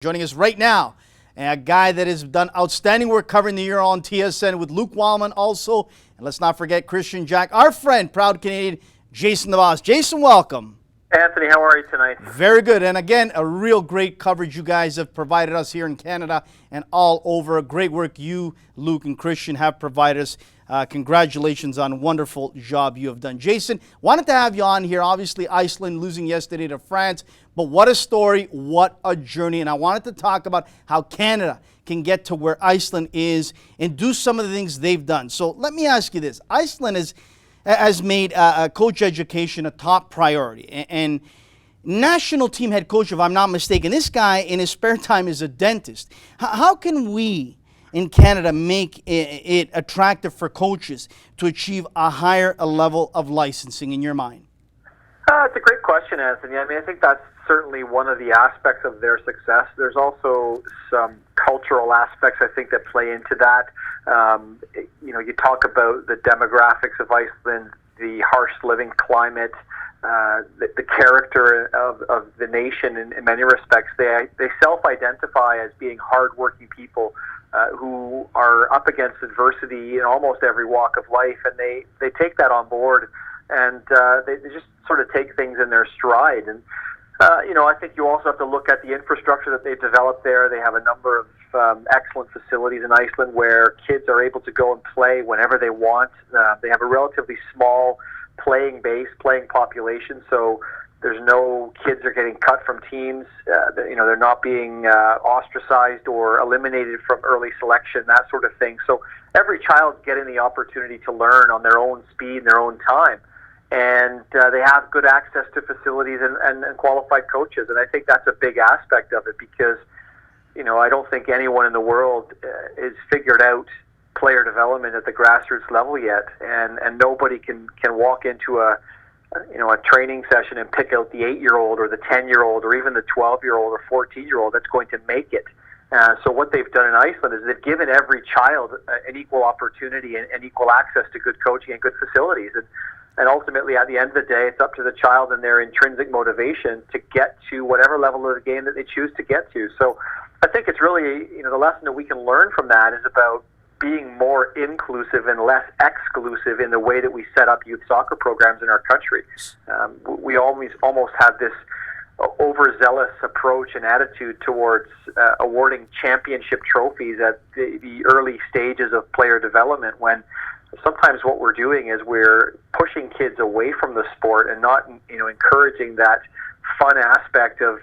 Joining us right now, a guy that has done outstanding work covering the Euro on TSN with Luke Wildman also. And let's not forget Christian Jack, our friend, proud Canadian, Jason deVos. Jason, welcome. Anthony, how are you tonight? Very good. And again, a real great coverage you guys have provided us here in Canada and all over. Great work you, Luke, and Christian have provided us. Congratulations on a wonderful job you have done. Jason, wanted to have you on here. Obviously, Iceland losing yesterday to France. But what a story, what a journey. And I wanted to talk about how Canada can get to where Iceland is and do some of the things they've done. So let me ask you this. Iceland has made coach education a top priority. And national team head coach, if I'm not mistaken, this guy in his spare time is a dentist. How can we in Canada make it attractive for coaches to achieve a higher level of licensing in your mind? It's a great question, Anthony. I mean, I think that's certainly one of the aspects of their success. There's also some cultural aspects, I think, that play into that. You talk about the demographics of Iceland, the harsh living climate, the character of the nation in many respects. They self-identify as being hardworking people who are up against adversity in almost every walk of life, and they take that on board, and they just sort of take things in their stride. And I think you also have to look at the infrastructure that they've developed there. They have a number of excellent facilities in Iceland where kids are able to go and play whenever they want. They have a relatively small playing population, so there's no kids are getting cut from teams. They're not being ostracized or eliminated from early selection, that sort of thing. So every child's getting the opportunity to learn on their own speed and their own time. And they have good access to facilities and qualified coaches. And I think that's a big aspect of it because, I don't think anyone in the world has figured out player development at the grassroots level yet. And nobody can walk into a training session and pick out the 8-year-old or the 10-year-old or even the 12-year-old or 14-year-old that's going to make it. So what they've done in Iceland is they've given every child an equal opportunity and equal access to good coaching and good facilities. And ultimately, at the end of the day, it's up to the child and their intrinsic motivation to get to whatever level of the game that they choose to get to. So I think it's really, the lesson that we can learn from that is about being more inclusive and less exclusive in the way that we set up youth soccer programs in our country. We almost have this overzealous approach and attitude towards awarding championship trophies at the early stages of player development, when sometimes what we're doing is we're pushing kids away from the sport and not encouraging that fun aspect of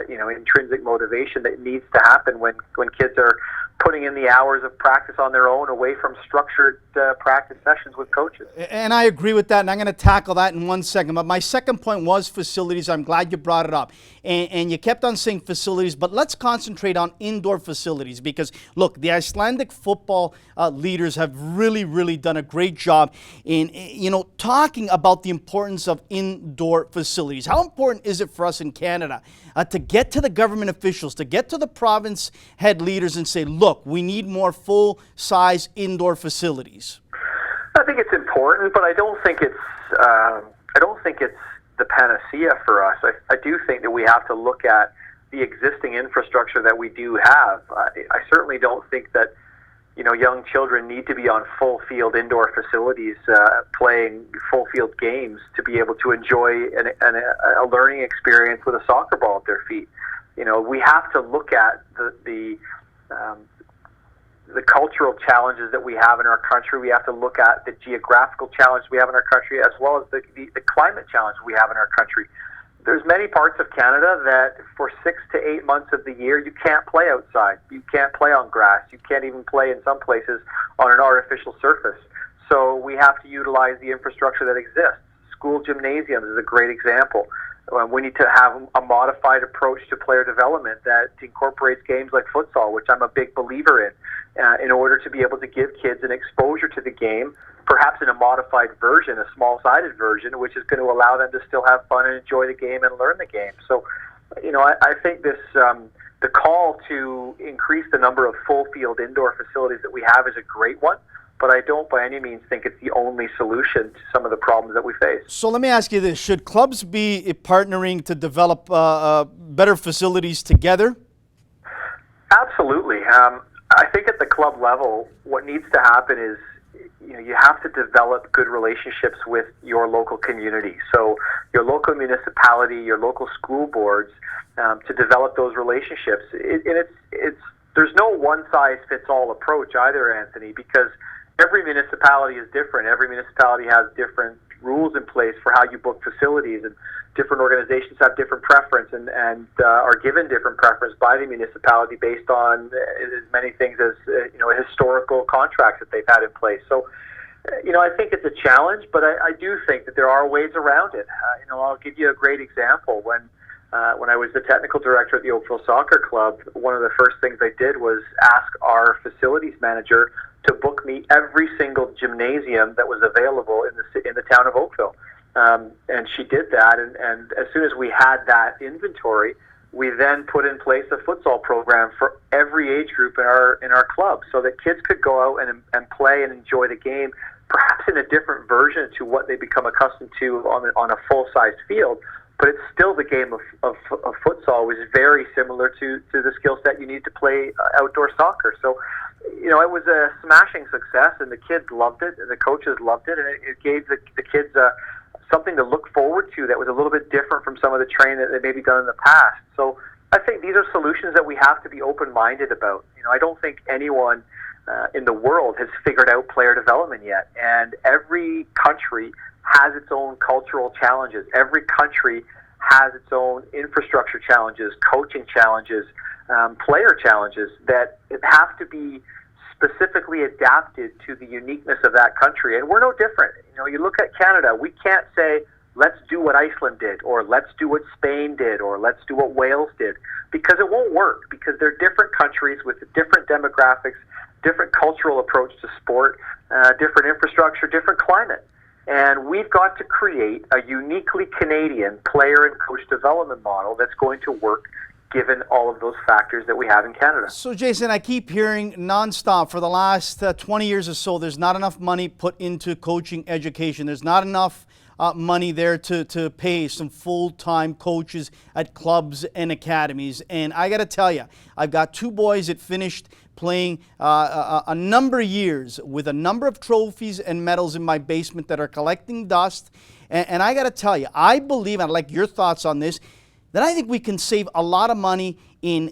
intrinsic motivation that needs to happen when kids are putting in the hours of practice on their own away from structured practice sessions with coaches. And I agree with that, and I'm going to tackle that in 1 second. But my second point was facilities. I'm glad you brought it up. And you kept on saying facilities, but let's concentrate on indoor facilities because, look, the Icelandic football leaders have really, really done a great job in, talking about the importance of indoor facilities. How important is it for us in Canada to get to the government officials, to get to the province head leaders and say, look, we need more full-size indoor facilities? I think it's important, but I don't think it's the panacea for us. I do think that we have to look at the existing infrastructure that we do have. I certainly don't think that young children need to be on full-field indoor facilities playing full-field games to be able to enjoy a learning experience with a soccer ball at their feet. We have to look at the cultural challenges that we have in our country. We have to look at the geographical challenges we have in our country, as well as the climate challenge we have in our country. There's many parts of Canada that for 6 to 8 months of the year, you can't play outside. You can't play on grass. You can't even play in some places on an artificial surface. So we have to utilize the infrastructure that exists. School gymnasiums is a great example. We need to have a modified approach to player development that incorporates games like futsal, which I'm a big believer in order to be able to give kids an exposure to the game, perhaps in a modified version, a small-sided version, which is going to allow them to still have fun and enjoy the game and learn the game. So, I think this the call to increase the number of full-field indoor facilities that we have is a great one. But I don't by any means think it's the only solution to some of the problems that we face. So let me ask you this. Should clubs be partnering to develop better facilities together? Absolutely. I think at the club level, what needs to happen is, you have to develop good relationships with your local community. So your local municipality, your local school boards, to develop those relationships. There's no one-size-fits-all approach either, Anthony, because every municipality is different. Every municipality has different rules in place for how you book facilities, and different organizations have different preference and are given different preference by the municipality based on as many things as historical contracts that they've had in place. So, I think it's a challenge, but I do think that there are ways around it. I'll give you a great example. When I was the technical director at the Oakville Soccer Club, one of the first things I did was ask our facilities manager to book me every single gymnasium that was available in the town of Oakville. And she did that, and as soon as we had that inventory, we then put in place a futsal program for every age group in our club, so that kids could go out and play and enjoy the game, perhaps in a different version to what they become accustomed to on a full-sized field. But it's still the game of futsal, which is very similar to the skill set you need to play outdoor soccer. So, it was a smashing success, and the kids loved it, and the coaches loved it, and it gave the kids something to look forward to that was a little bit different from some of the training that they maybe done in the past. So I think these are solutions that we have to be open-minded about. I don't think anyone in the world has figured out player development yet, and every country has its own cultural challenges. Every country has its own infrastructure challenges, coaching challenges, player challenges that have to be specifically adapted to the uniqueness of that country. And we're no different. You look at Canada, we can't say, let's do what Iceland did, or let's do what Spain did, or let's do what Wales did, because it won't work, because they're different countries with different demographics, different cultural approach to sport, different infrastructure, different climate. And we've got to create a uniquely Canadian player and coach development model that's going to work given all of those factors that we have in Canada. So, Jason, I keep hearing nonstop for the last 20 years or so, there's not enough money put into coaching education. There's not enough money there to pay some full-time coaches at clubs and academies. And I got to tell you, I've got two boys that finished playing a number of years with a number of trophies and medals in my basement that are collecting dust. And I got to tell you, I believe, and I'd like your thoughts on this, that I think we can save a lot of money in,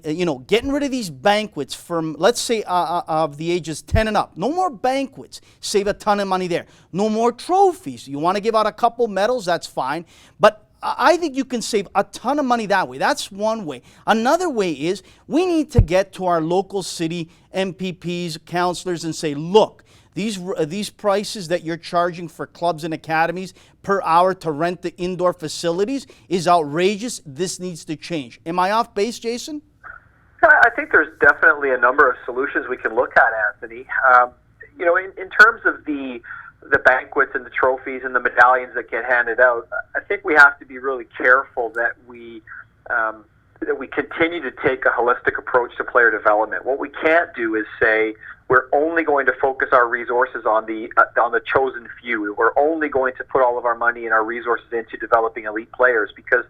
getting rid of these banquets from, let's say, of the ages 10 and up. No more banquets. Save a ton of money there. No more trophies. You want to give out a couple medals, that's fine. But I think you can save a ton of money that way. That's one way. Another way is we need to get to our local city MPPs, councillors, and say, look, these prices that you're charging for clubs and academies per hour to rent the indoor facilities is outrageous. This needs to change. Am I off base, Jason? I think there's definitely a number of solutions we can look at, Anthony. In terms of the banquets and the trophies and the medallions that get handed out, I think we have to be really careful that we continue to take a holistic approach to player development. What we can't do is say we're only going to focus our resources on the chosen few. We're only going to put all of our money and our resources into developing elite players, because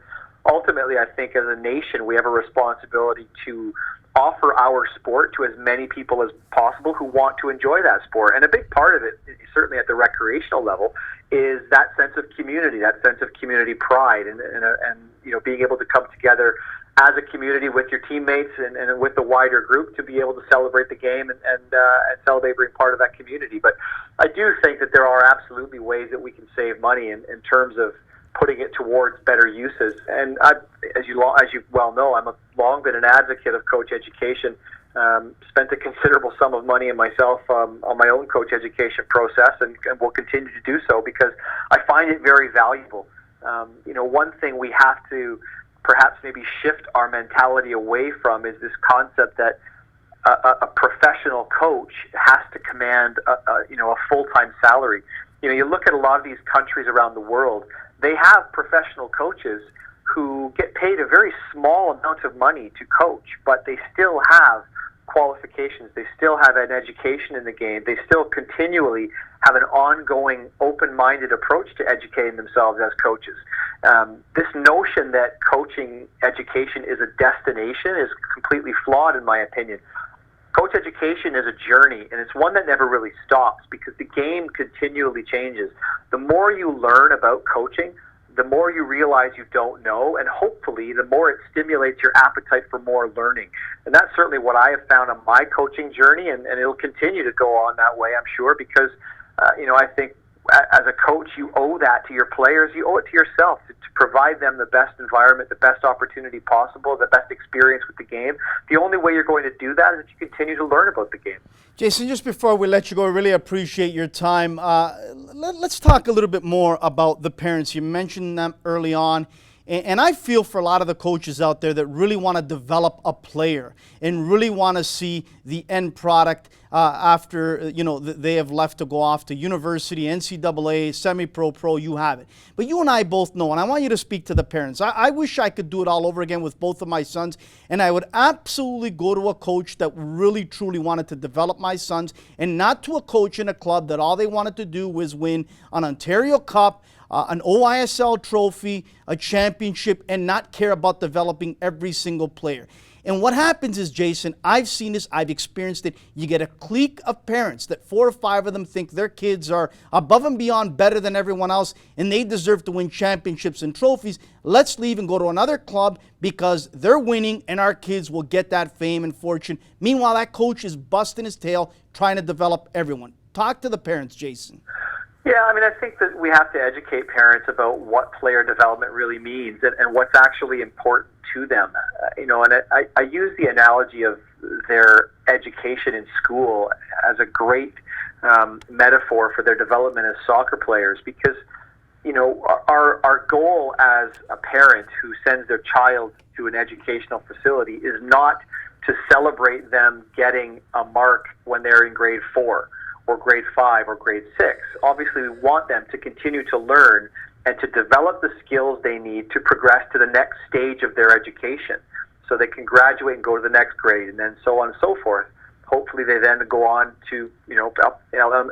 ultimately, I think as a nation, we have a responsibility to offer our sport to as many people as possible who want to enjoy that sport. And a big part of it, certainly at the recreational level, is that sense of community, that sense of community pride, and being able to come together as a community with your teammates and with the wider group to be able to celebrate the game and celebrate being part of that community. But I do think that there are absolutely ways that we can save money in terms of putting it towards better uses. And as you well know, I've long been an advocate of coach education. Spent a considerable sum of money in myself on my own coach education process, and will continue to do so because I find it very valuable. One thing we have to perhaps maybe shift our mentality away from is this concept that a professional coach has to command a full-time salary. You look at a lot of these countries around the world, they have professional coaches who get paid a very small amount of money to coach, but they still have qualifications. They still have an education in the game. They still continually have an ongoing, open-minded approach to educating themselves as coaches. This notion that coaching education is a destination is completely flawed, in my opinion. coach education is a journey, and it's one that never really stops because the game continually changes. The more you learn about coaching, the more you realize you don't know, and hopefully the more it stimulates your appetite for more learning. And that's certainly what I have found on my coaching journey, and it'll continue to go on that way, I'm sure, because, I think as a coach, you owe that to your players. You owe it to yourself to provide them the best environment, the best opportunity possible, the best experience with the game. The only way you're going to do that is if you continue to learn about the game. Jason, just before we let you go, I really appreciate your time. Let's talk a little bit more about the parents. You mentioned them early on. And I feel for a lot of the coaches out there that really want to develop a player and really want to see the end product after they have left to go off to university, NCAA, semi-pro, pro, you have it. But you and I both know, and I want you to speak to the parents. I wish I could do it all over again with both of my sons, and I would absolutely go to a coach that really, truly wanted to develop my sons and not to a coach in a club that all they wanted to do was win an Ontario Cup, an OISL trophy, a championship, and not care about developing every single player. And what happens is, Jason, I've seen this, I've experienced it. You get a clique of parents that 4 or 5 of them think their kids are above and beyond better than everyone else, and they deserve to win championships and trophies. Let's leave and go to another club because they're winning, and our kids will get that fame and fortune. Meanwhile, that coach is busting his tail trying to develop everyone. Talk to the parents, Jason. Yeah, I think that we have to educate parents about what player development really means and what's actually important to them. And I use the analogy of their education in school as a great metaphor for their development as soccer players because, our goal as a parent who sends their child to an educational facility is not to celebrate them getting a mark when they're in grade 4. Or grade 5 or grade 6. Obviously, we want them to continue to learn and to develop the skills they need to progress to the next stage of their education so they can graduate and go to the next grade and then so on and so forth. Hopefully, they then go on to,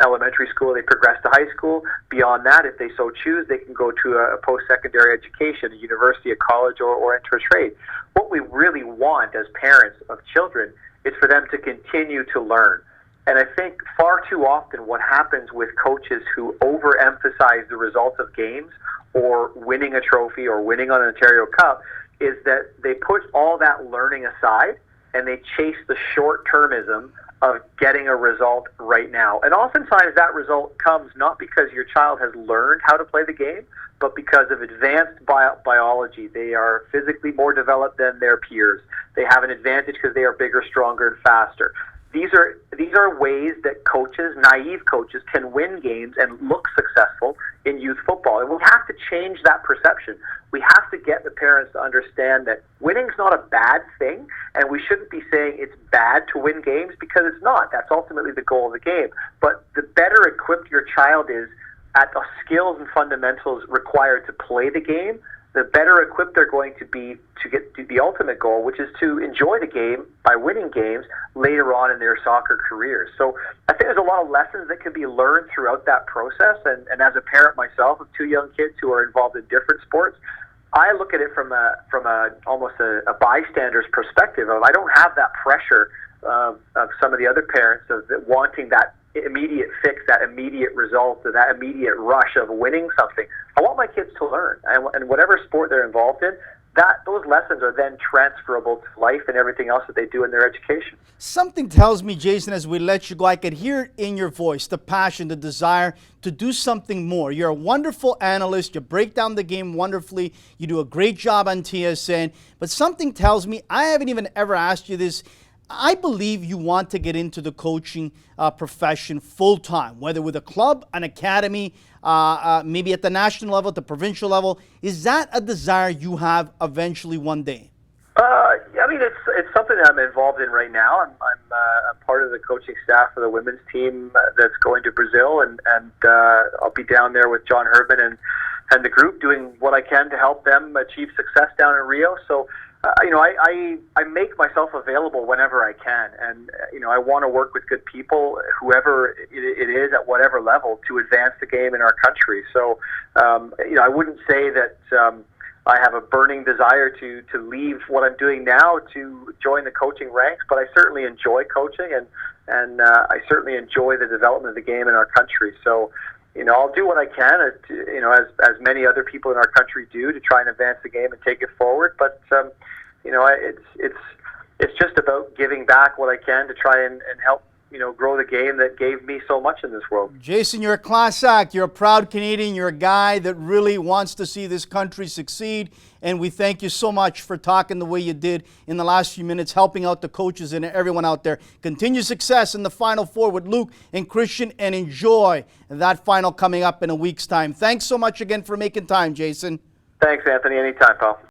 elementary school, they progress to high school. Beyond that, if they so choose, they can go to a post-secondary education, a university, a college, or enter a trade. What we really want as parents of children is for them to continue to learn. And I think far too often what happens with coaches who overemphasize the results of games or winning a trophy or winning on an Ontario Cup is that they put all that learning aside and they chase the short-termism of getting a result right now. And oftentimes that result comes not because your child has learned how to play the game, but because of advanced biology. They are physically more developed than their peers. They have an advantage because they are bigger, stronger, and faster. These are ways that coaches, naive coaches, can win games and look successful in youth football. And we have to change that perception. We have to get the parents to understand that winning's not a bad thing, and we shouldn't be saying it's bad to win games because it's not. That's ultimately the goal of the game. But the better equipped your child is at the skills and fundamentals required to play the game, the better equipped they're going to be to get to the ultimate goal, which is to enjoy the game by winning games later on in their soccer careers. So I think there's a lot of lessons that can be learned throughout that process. And as a parent myself of 2 young kids who are involved in different sports, I look at it from almost a bystander's perspective. Of I don't have that pressure of some of the other parents of wanting that immediate fix, that immediate result, or that immediate rush of winning something. I want my kids to learn, and whatever sport they're involved in, those lessons are then transferable to life and everything else that they do in their education. Something tells me, Jason, as we let you go, I could hear it in your voice, the passion, the desire to do something more. You're a wonderful analyst. You break down the game wonderfully. You do a great job on TSN. But something tells me, I haven't even ever asked you this, I believe you want to get into the coaching profession full-time, whether with a club, an academy, maybe at the national level, at the provincial level. Is that a desire you have eventually one day? It's something that I'm involved in right now. I'm part of the coaching staff for the women's team that's going to Brazil, and I'll be down there with John Herdman and the group doing what I can to help them achieve success down in Rio. So, I make myself available whenever I can, and I want to work with good people, whoever it is at whatever level, to advance the game in our country. So, I wouldn't say that I have a burning desire to leave what I'm doing now to join the coaching ranks, but I certainly enjoy coaching, and I certainly enjoy the development of the game in our country. So, I'll do what I can, as many other people in our country do, to try and advance the game and take it forward. But it's just about giving back what I can to try and help grow the game that gave me so much in this world. Jason, you're a class act. You're a proud Canadian. You're a guy that really wants to see this country succeed. And we thank you so much for talking the way you did in the last few minutes, helping out the coaches and everyone out there. Continue success in the Final Four with Luke and Christian, and enjoy that final coming up in a week's time. Thanks so much again for making time, Jason. Thanks, Anthony. Anytime, pal.